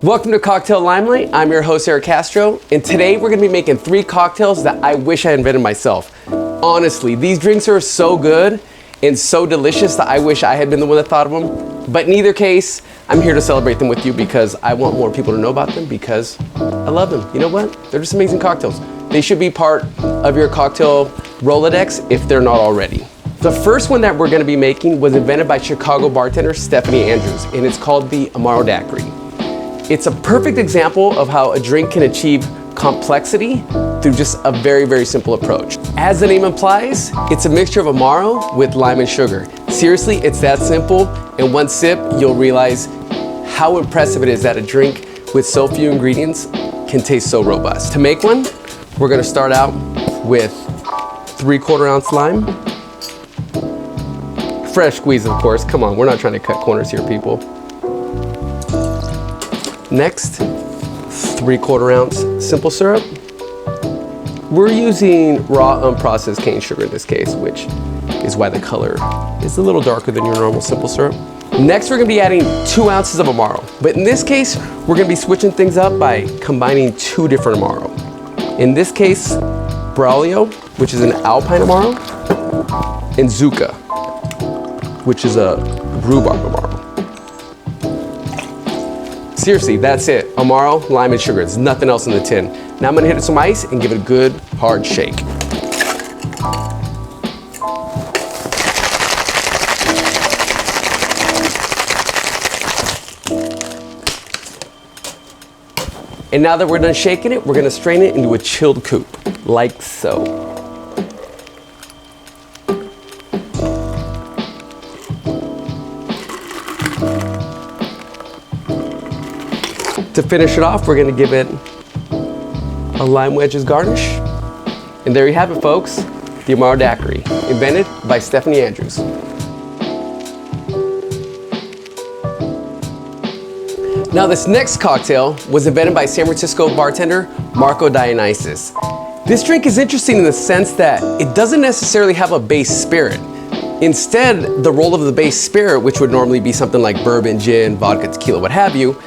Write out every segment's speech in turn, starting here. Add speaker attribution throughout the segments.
Speaker 1: Welcome to Cocktail Limelight. I'm your host, Erick Castro, and today we're gonna be making 3 cocktails that I wish I invented myself. Honestly, these drinks are so good and so delicious that I wish I had been the one that thought of them. But in either case, I'm here to celebrate them with you because I want more people to know about them because I love them. You know what? They're just amazing cocktails. They should be part of your cocktail Rolodex if they're not already. The first one that we're gonna be making was invented by Chicago bartender Stephanie Andrews, and it's called the Amaro DAIQUIRI. It's a perfect example of how a drink can achieve complexity through just a very, very simple approach. As the name implies, it's a mixture of Amaro with lime and sugar. Seriously, it's that simple. In one sip, you'll realize how impressive it is that a drink with so few ingredients can taste so robust. To make one, we're gonna start out with 3/4 ounce lime. Fresh squeeze, of course. Come on, we're not trying to cut corners here, people. Next, 3/4 ounce simple syrup. We're using raw unprocessed cane sugar in this case, which is why the color is a little darker than your normal simple syrup. Next, we're gonna be adding 2 ounces of Amaro. But in this case, we're gonna be switching things up by combining 2 different Amaro. In this case, Braulio, which is an Alpine Amaro, and Zucca, which is a rhubarb Amaro. Seriously, that's it. Amaro, lime, and sugar. There's nothing else in the tin. Now I'm gonna hit it with some ice and give it a good, hard shake. And now that we're done shaking it, we're gonna strain it into a chilled coupe, like so. To finish it off, we're gonna give it a lime wedges garnish. And there you have it, folks, the Amaro DAIQUIRI, invented by Stephanie Andrews. Now this next cocktail was invented by San Francisco bartender Marco Dionysus. This drink is interesting in the sense that it doesn't necessarily have a base spirit. Instead, the role of the base spirit, which would normally be something like bourbon, gin, vodka, tequila, what have you,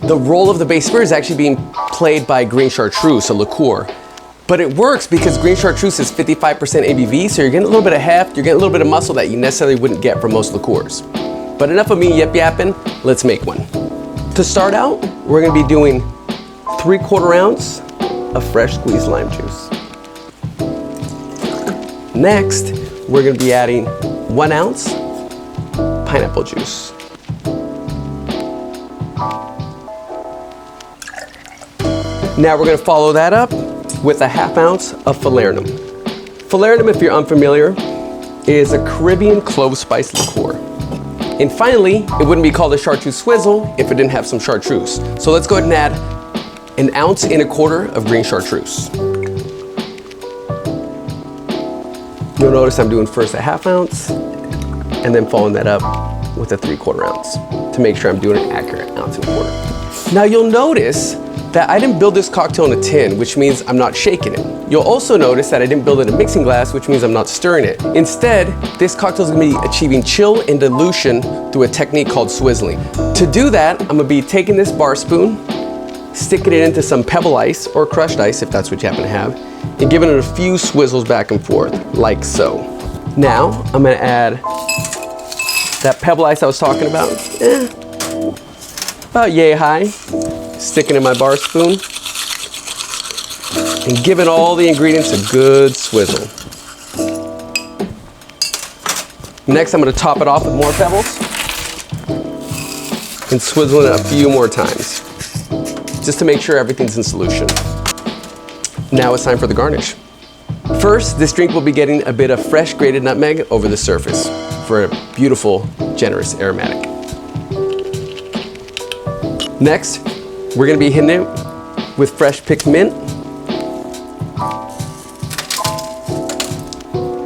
Speaker 1: the role of the base spirit is actually being played by Green Chartreuse, a liqueur. But it works because Green Chartreuse is 55% ABV, so you're getting a little bit of heft, you're getting a little bit of muscle that you necessarily wouldn't get from most liqueurs. But enough of me yip-yapping, let's make one. To start out, we're gonna be doing 3/4 ounce of fresh squeezed lime juice. Next, we're gonna be adding 1 ounce pineapple juice. Now we're gonna follow that up with a 1/2 ounce of Falernum. Falernum, if you're unfamiliar, is a Caribbean clove spice liqueur. And finally, it wouldn't be called a Chartreuse Swizzle if it didn't have some chartreuse. So let's go ahead and add 1 1/4 ounces of Green Chartreuse. You'll notice I'm doing first a 1/2 ounce and then following that up with a 3/4 ounce to make sure I'm doing an accurate 1.25 ounces. Now you'll notice that I didn't build this cocktail in a tin, which means I'm not shaking it. You'll also notice that I didn't build it in a mixing glass, which means I'm not stirring it. Instead, this cocktail is gonna be achieving chill and dilution through a technique called swizzling. To do that, I'm gonna be taking this bar spoon, sticking it into some pebble ice or crushed ice, if that's what you happen to have, and giving it a few swizzles back and forth, like so. Now, I'm gonna add that pebble ice I was talking about, about yay high. Sticking in my bar spoon and giving all the ingredients a good swizzle. Next, I'm gonna top it off with more pebbles and swizzle it a few more times, just to make sure everything's in solution. Now it's time for the garnish. First, this drink will be getting a bit of fresh grated nutmeg over the surface for a beautiful, generous aromatic. Next, we're gonna be hitting it with fresh picked mint.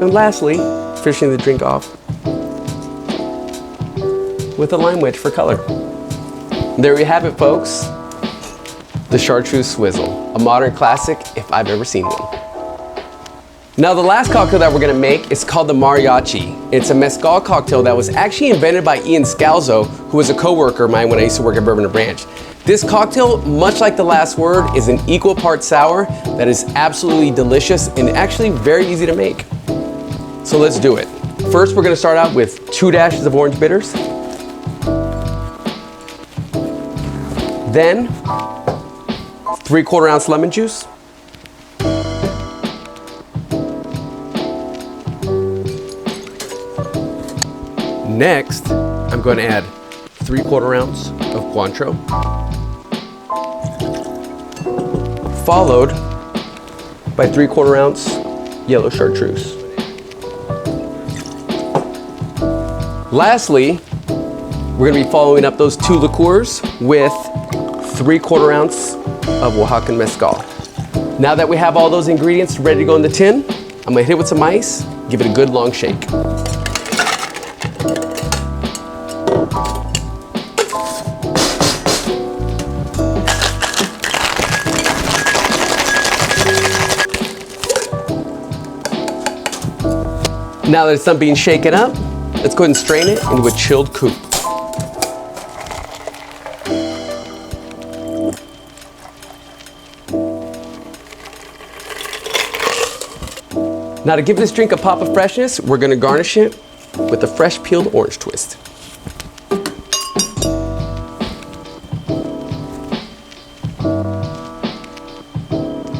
Speaker 1: And lastly, finishing the drink off with a lime wedge for color. There we have it, folks. The Chartreuse Swizzle. a modern classic if I've ever seen one. Now the last cocktail that we're gonna make is called the Mariachi. It's a Mezcal cocktail that was actually invented by Ian Scalzo, who was a coworker of mine when I used to work at Bourbon and Branch. This cocktail, much like the last word, is an equal part sour that is absolutely delicious and actually very easy to make. So let's do it. First, we're gonna start out with 2 dashes of orange bitters. Then, 3/4 ounce lemon juice. Next, I'm going to add 3/4 ounce of Cointreau, followed by 3/4 ounce Yellow Chartreuse. Lastly, we're going to be following up those 2 liqueurs with 3/4 ounce of Oaxacan Mezcal. Now that we have all those ingredients ready to go in the tin, I'm going to hit it with some ice, give it a good long shake. Now that it's done being shaken up, let's go ahead and strain it into a chilled coupe. Now to give this drink a pop of freshness, we're gonna garnish it with a fresh peeled orange twist.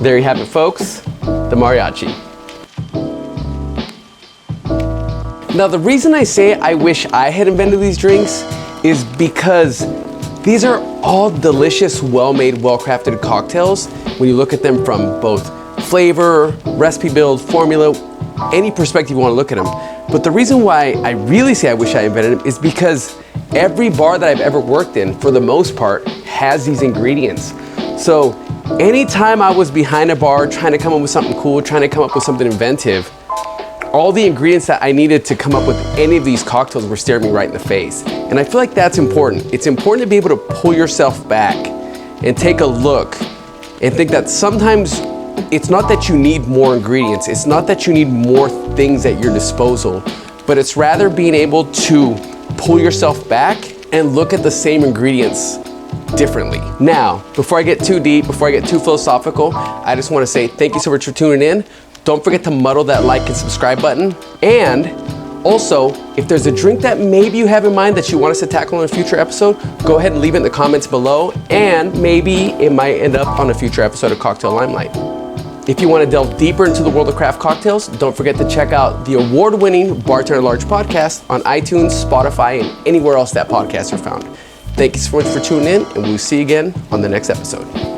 Speaker 1: There you have it, folks, the Mariachi. Now the reason I say I wish I had invented these drinks is because these are all delicious, well-made, well-crafted cocktails when you look at them from both flavor, recipe build, formula, any perspective you want to look at them. But the reason why I really say I wish I invented them is because every bar that I've ever worked in, for the most part, has these ingredients. So anytime I was behind a bar trying to come up with something cool, trying to come up with something inventive, all the ingredients that I needed to come up with any of these cocktails were staring me right in the face. And I feel like that's important. It's important to be able to pull yourself back and take a look and think that sometimes it's not that you need more ingredients. It's not that you need more things at your disposal, but it's rather being able to pull yourself back and look at the same ingredients differently. Now, before I get too deep, before I get too philosophical, I just want to say thank you so much for tuning in. Don't forget to muddle that like and subscribe button. And also, if there's a drink that maybe you have in mind that you want us to tackle in a future episode, go ahead and leave it in the comments below, and maybe it might end up on a future episode of Cocktail Limelight. If you want to delve deeper into the world of craft cocktails, don't forget to check out the award-winning Bartender Large podcast on iTunes, Spotify, and anywhere else that podcasts are found. Thank you so much for tuning in, and we'll see you again on the next episode.